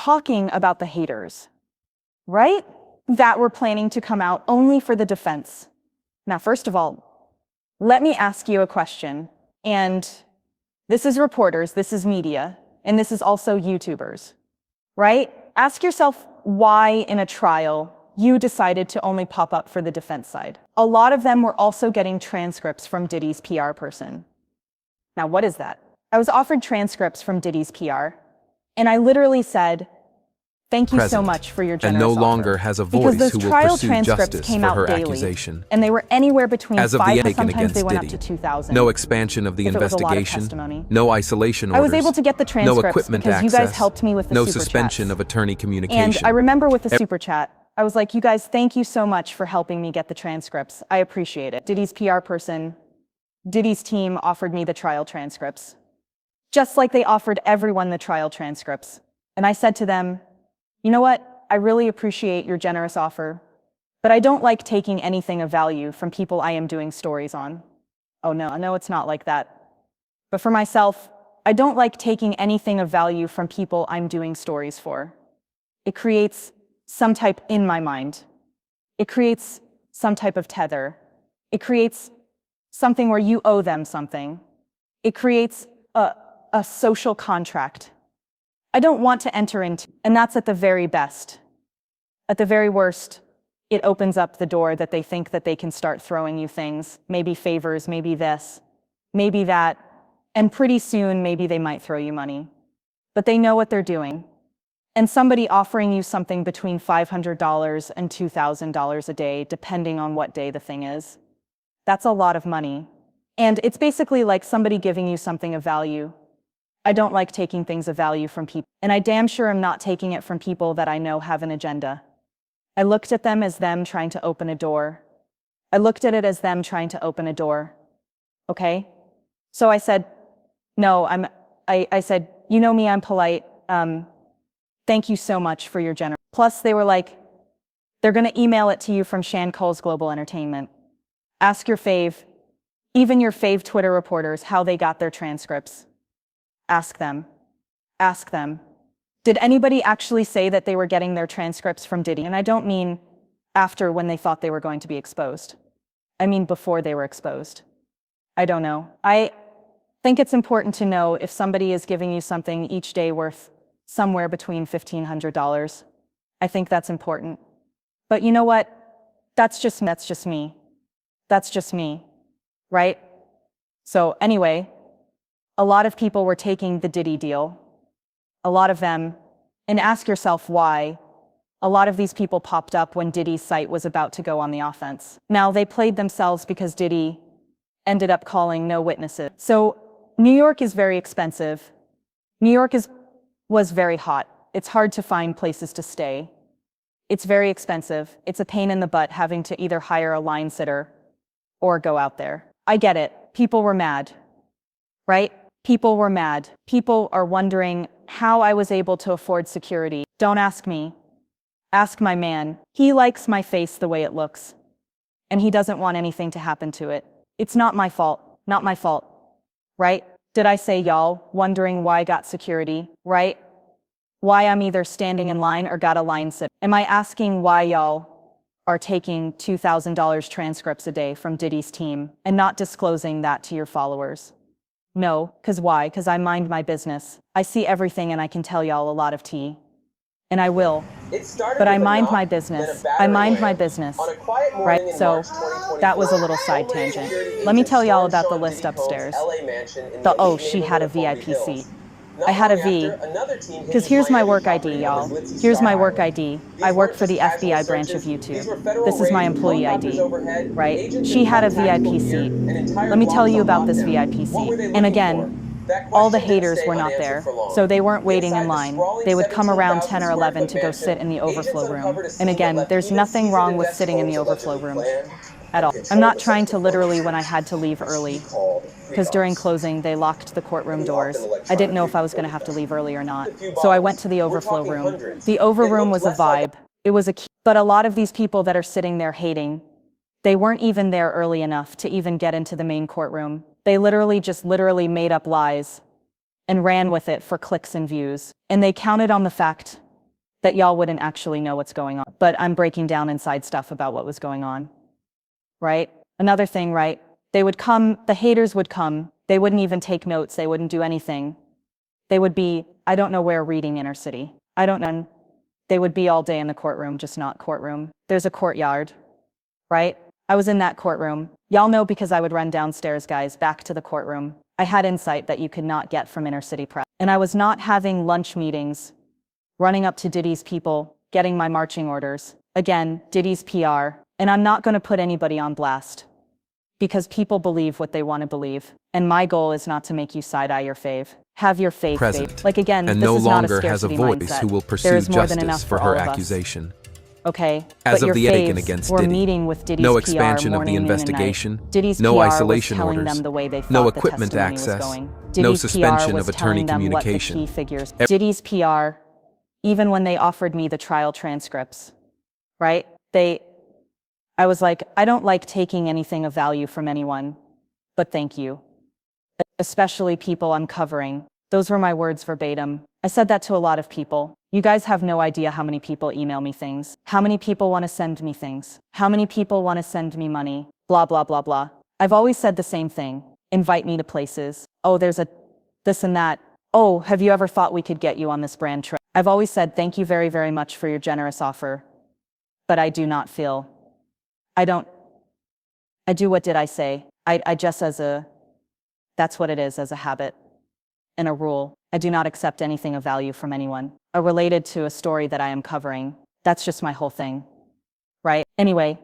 talking about the haters, right? That were planning to come out only for the defense. Now, first of all, let me ask you a question. And this is reporters, this is media, and this is also YouTubers, right? Ask yourself why in a trial you decided to only pop up for the defense side. A lot of them were also getting transcripts from Diddy's PR person. Now, what is that? I was offered transcripts from Diddy's PR, and I literally said, thank you so much for your generous and no offer. longer has a voice because those who will trial pursue transcripts justice came for out her daily, accusation. and they were anywhere between As of the 5 taken sometimes against they went Diddy, up to 2,000. no expansion of the if it was a lot of investigation, testimony. no isolation I orders, was able to get the no transcripts equipment because access, you guys helped me with the no super suspension chats. of attorney communication. And I remember with the super chat, I was like, you guys, thank you so much for helping me get the transcripts. I appreciate it. Diddy's PR person, Diddy's team offered me the trial transcripts, just like they offered everyone the trial transcripts. And I said to them, you know what? I really appreciate your generous offer, but I don't like taking anything of value from people I am doing stories on. Oh no, it's not like that. But for myself, I don't like taking anything of value from people I'm doing stories for. It creates some type in my mind. It creates some type of tether. It creates something where you owe them something. It creates a social contract. I don't want to enter into, and that's at the very best. At the very worst, it opens up the door that they think that they can start throwing you things, maybe favors, maybe this, maybe that, and pretty soon maybe they might throw you money. But they know what they're doing. And somebody offering you something between $500 and $2,000 a day, depending on what day the thing is, that's a lot of money. And it's basically like somebody giving you something of value. I don't like taking things of value from people, and I damn sure am not taking it from people that I know have an agenda. I looked at them as them trying to open a door. I looked at it as them trying to open a door. Okay? So I said, no, I said, you know me, I'm polite. Thank you so much for your generosity. Plus they were like, they're gonna email it to you from Shan Cole's Global Entertainment. Ask your fave, even your fave Twitter reporters, how they got their transcripts. Ask them. Ask them. Did anybody actually say that they were getting their transcripts from Diddy? And I don't mean after when they thought they were going to be exposed. I mean before they were exposed. I don't know. I think it's important to know if somebody is giving you something each day worth somewhere between $1,500. I think that's important. But you know what? That's just me. That's just me, right? So anyway, a lot of people were taking the Diddy deal. A lot of them, and ask yourself why. A lot of these people popped up when Diddy's site was about to go on the offense. Now, they played themselves because Diddy ended up calling no witnesses. So New York is very expensive. New York was very hot. It's hard to find places to stay. It's very expensive. It's a pain in the butt having to either hire a line sitter or go out there. I get it. People were mad, right? People were mad. People are wondering how I was able to afford security. Don't ask me. Ask my man. He likes my face the way it looks, and he doesn't want anything to happen to it. It's not my fault. Not my fault. Right? Did I say y'all wondering why I got security? Right? Why I'm either standing in line or got a line sit? Am I asking why y'all are taking $2,000 transcripts a day from Diddy's team and not disclosing that to your followers? No, cause why? Cause I mind my business. I see everything and I can tell y'all a lot of tea. And I will. But I mind my business. I mind my business. Right? So that was a little side tangent. Let me tell y'all about the list upstairs. She had a VIP seat. I had a V. Because here's my work ID, y'all. Here's my work ID. I work for the FBI branch of YouTube. This is my employee ID, right? She had a VIP seat. Let me tell you about this VIP seat. And again, all the haters were not there, so they weren't waiting in line. They would come around 10 or 11 to go sit in the overflow room. And again, there's nothing wrong with sitting in the overflow room at all. I'm not trying to literally when I had to leave early, because during closing, they locked the courtroom doors. I didn't know if I was going to have to leave early or not. So I went to the overflow room. The overroom was a vibe. It was but a lot of these people that are sitting there hating, they weren't even there early enough to even get into the main courtroom. They literally made up lies and ran with it for clicks and views. And they counted on the fact that y'all wouldn't actually know what's going on. But I'm breaking down inside stuff about what was going on, right? Another thing, right? They would come, the haters would come. They wouldn't even take notes. They wouldn't do anything. They would be, I don't know where, reading Inner City. I don't know. They would be all day in the courtroom, just not courtroom. There's a courtyard, right? I was in that courtroom. Y'all know because I would run downstairs, guys, back to the courtroom. I had insight that you could not get from Inner City Press. And I was not having lunch meetings, running up to Diddy's people, getting my marching orders. Again, Diddy's PR. And I'm not going to put anybody on blast because people believe what they want to believe. And my goal is not to make you side-eye your fave. Have your faith. Present. Like again, And this no is not a longer has a scarcity voice mindset. who will There pursue is more than enough justice for all her of us. accusation. Okay, As but your of the edict faves against were Diddy, meeting with Diddy's no PR expansion of the morning, noon, and night. investigation, Diddy's no PR isolation was telling orders, them the way they thought no the equipment testimony was access, going. no Diddy's suspension PR was of attorney telling them what the communication. key figures. Diddy's PR, even when they offered me the trial transcripts, right? I was like, I don't like taking anything of value from anyone, but thank you. Especially people I'm covering. Those were my words verbatim. I said that to a lot of people. You guys have no idea how many people email me things, how many people want to send me things, how many people want to send me money, blah, blah, blah, blah. I've always said the same thing. Invite me to places. Oh, there's a this and that. Oh, have you ever thought we could get you on this brand trip? I've always said thank you very, very much for your generous offer, but I do not feel, I do, what did I say? I just that's what it is, as a habit and a rule. I do not accept anything of value from anyone related to a story that I am covering. That's just my whole thing, right? Anyway,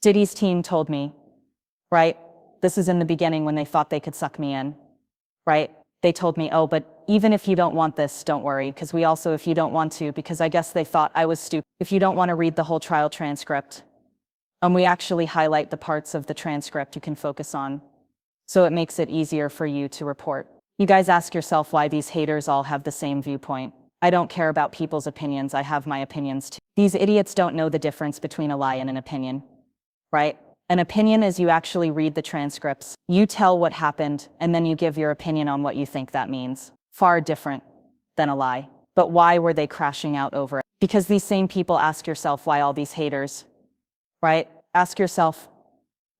Diddy's team told me, right? This is in the beginning when they thought they could suck me in, right? They told me, oh, but even if you don't want this, don't worry, because we also, if you don't want to, because I guess they thought I was stupid, if you don't want to read the whole trial transcript, we actually highlight the parts of the transcript you can focus on, so it makes it easier for you to report. You guys ask yourself why these haters all have the same viewpoint. I don't care about people's opinions, I have my opinions too. These idiots don't know the difference between a lie and an opinion, right? An opinion is you actually read the transcripts, you tell what happened, and then you give your opinion on what you think that means. Far different than a lie. But why were they crashing out over it? Because these same people, ask yourself why all these haters, right? Ask yourself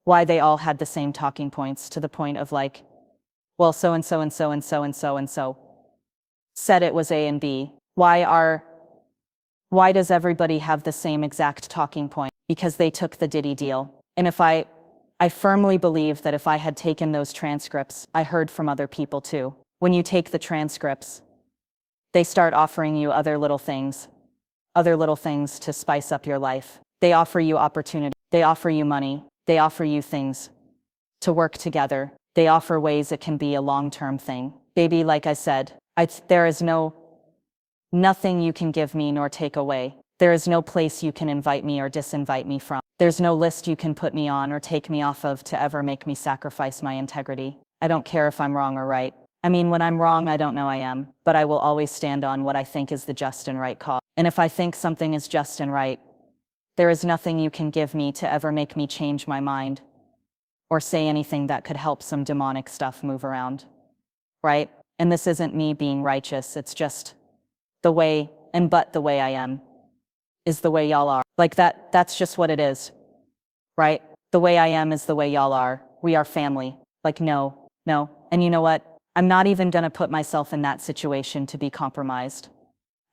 why they all had the same talking points, to the point of like, well, so and so and so and so and so and so said it was A and B. Why does everybody have the same exact talking point? Because they took the Diddy deal. And if I firmly believe that if I had taken those transcripts, I heard from other people too. When you take the transcripts, they start offering you other little things to spice up your life. They offer you opportunity, they offer you money, they offer you things to work together. They offer ways it can be a long-term thing. Baby, like I said, there is nothing you can give me nor take away. There is no place you can invite me or disinvite me from. There's no list you can put me on or take me off of to ever make me sacrifice my integrity. I don't care if I'm wrong or right. I mean, when I'm wrong, I don't know I am, but I will always stand on what I think is the just and right cause. And if I think something is just and right, there is nothing you can give me to ever make me change my mind or say anything that could help some demonic stuff move around, right? And this isn't me being righteous, it's just the way I am is the way y'all are. Like that's just what it is, right? The way I am is the way y'all are. We are family. Like, no. And you know what? I'm not even gonna put myself in that situation to be compromised.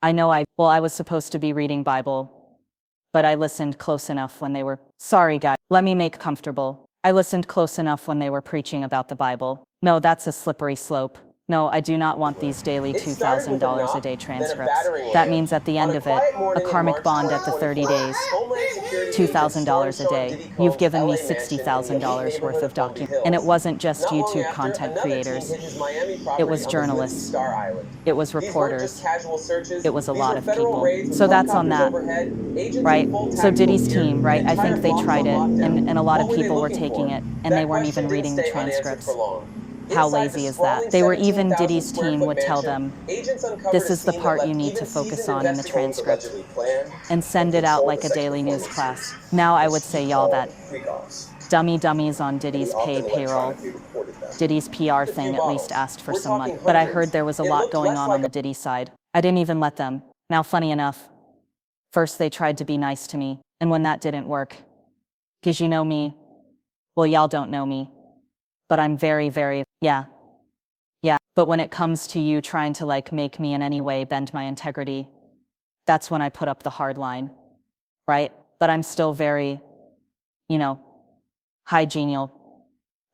I know I was supposed to be reading Bible, but I listened close enough when they were, sorry guys, let me make comfortable. I listened close enough when they were preaching about the Bible. No, that's a slippery slope. No, I do not want these daily $2,000 a day transcripts. That means at the end of it, a karmic bond at the 30 days, $2,000 a day. You've given me $60,000 worth of documents. And it wasn't just YouTube content creators. It was journalists. It was reporters. It was a lot of people. So that's on that, right? So Diddy's team, right? I think they tried it, and a lot of people were taking it, and they weren't even reading the transcripts. How lazy is that? They were even, Diddy's team would tell them, this is the part you need to focus on in the transcript, and send it out like a daily news class. Now I would say y'all that dummies on Diddy's payroll. Diddy's PR thing at least asked for some money. But I heard there was a lot going on the Diddy side. I didn't even let them. Now, funny enough, first they tried to be nice to me, and when that didn't work, 'cause you know me, well, y'all don't know me, but I'm very, very, yeah. But when it comes to you trying to like make me in any way bend my integrity, that's when I put up the hard line, right? But I'm still very, you know, hygienial,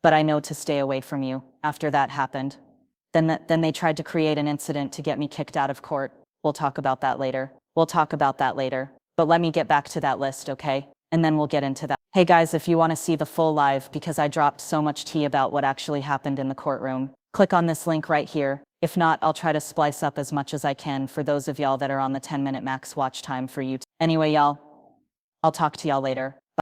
but I know to stay away from you after that happened. Then they tried to create an incident to get me kicked out of court. We'll talk about that later. But let me get back to that list, okay? And then we'll get into that. Hey guys, if you want to see the full live, because I dropped so much tea about what actually happened in the courtroom, click on this link right here. If not, I'll try to splice up as much as I can for those of y'all that are on the 10-minute max watch time for you. Anyway, y'all, I'll talk to y'all later.